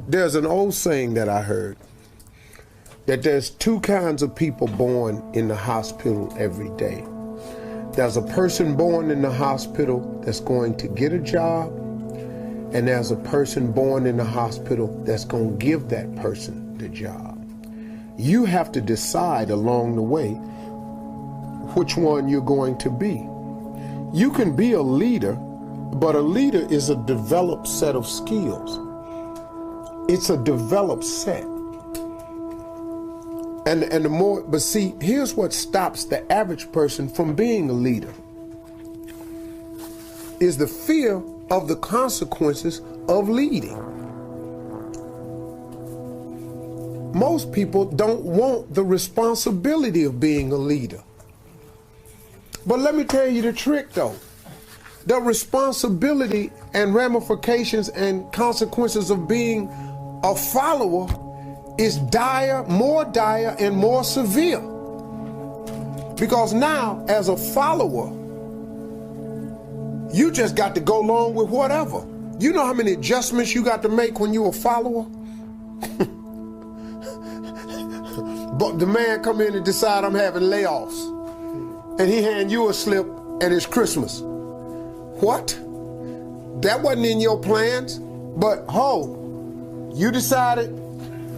There's an old saying that I heard, that there's two kinds of people born in the hospital every day. There's a person born in the hospital that's going to get a job, and there's a person born in the hospital that's going to give that person the job. You have to decide along the way which one you're going to be. You can be a leader, but a leader is a developed set of skills. It's a developed set. And the more, but see, here's what stops the average person from being a leader, is the fear of the consequences of leading. Most people don't want the responsibility of being a leader. But let me tell you the trick though. The responsibility and ramifications and consequences of being a follower is more dire and more severe. Because now, as a follower, you just got to go along with whatever. You know how many adjustments you got to make when you're a follower? But the man come in and decide I'm having layoffs, and he hand you a slip and it's Christmas. What? That wasn't in your plans, but you decided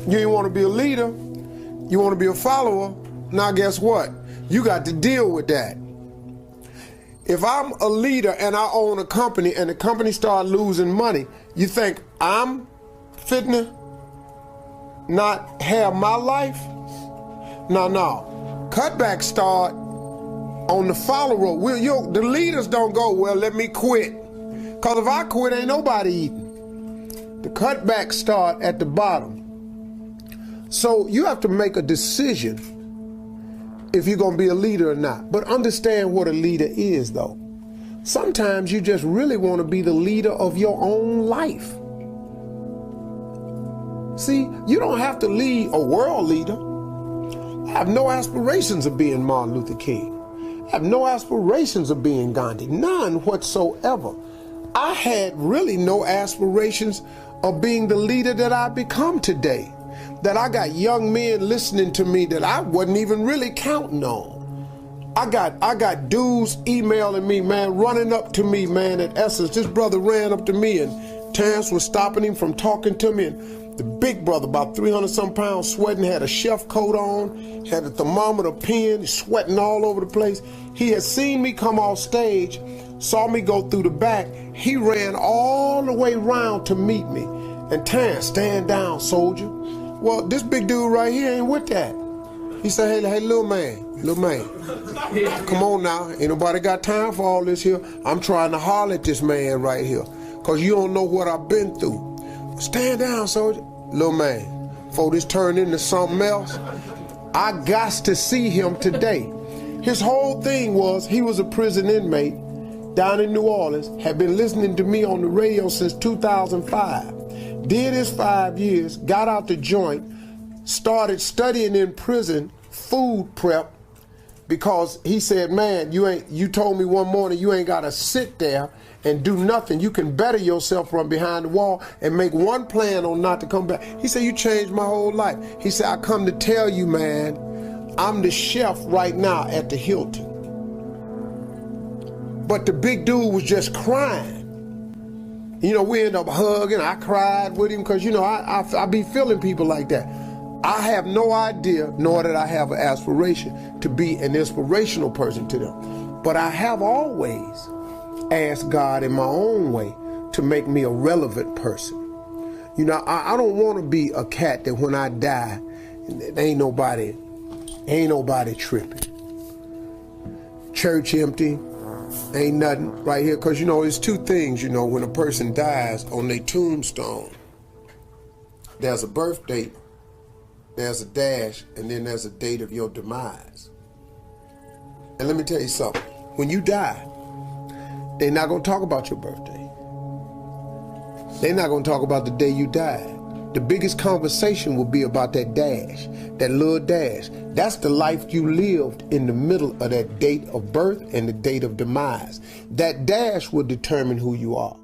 you didn't want to be a leader, you want to be a follower. Now guess what? You got to deal with that. If I'm a leader and I own a company and the company start losing money, you think I'm fitting to not have my life? No. Cutbacks start on the follower. The leaders don't go, well, let me quit. Because if I quit, ain't nobody eating. The cutbacks start at the bottom. So you have to make a decision if you're going to be a leader or not. But understand what a leader is, though. Sometimes you just really want to be the leader of your own life. See, you don't have to lead a world leader. I have no aspirations of being Martin Luther King. I have no aspirations of being Gandhi. None whatsoever. I had really no aspirations of being the leader that I've become today. That I got young men listening to me that I wasn't even really counting on. I got dudes emailing me, man, running up to me, man, at Essence. This brother ran up to me and Terrence was stopping him from talking to me. And the big brother, about 300-some pounds, sweating, had a chef coat on, had a thermometer pen, sweating all over the place. He had seen me come off stage, saw me go through the back. He ran all the way around to meet me. And Terrence, stand down, soldier. Well, this big dude right here ain't with that. He said, hey, little man, come on now. Ain't nobody got time for all this here. I'm trying to holler at this man right here, because you don't know what I've been through. Stand down, soldier. Little man, before this turned into something else, I got to see him today. His whole thing was, he was a prison inmate down in New Orleans, had been listening to me on the radio since 2005. Did his 5 years, got out the joint, started studying in prison food prep, because he said, man, you told me one morning you ain't gotta sit there and do nothing. You can better yourself from behind the wall and make one plan on not to come back. He said, you changed my whole life. He said, I come to tell you, man, I'm the chef right now at the Hilton. But the big dude was just crying. You know, we end up hugging. I cried with him because, you know, I be feeling people like that. I have no idea, nor did I have an aspiration to be an inspirational person to them. But I have always asked God in my own way to make me a relevant person. You know, I don't want to be a cat that when I die, ain't nobody tripping. Church empty. Ain't nothing right here, because, you know, it's two things, you know, when a person dies on their tombstone, there's a birth date, there's a dash, and then there's a date of your demise. And let me tell you something, when you die, they're not going to talk about your birthday. They're not going to talk about the day you died. The biggest conversation will be about that dash, that little dash. That's the life you lived in the middle of that date of birth and the date of demise. That dash will determine who you are.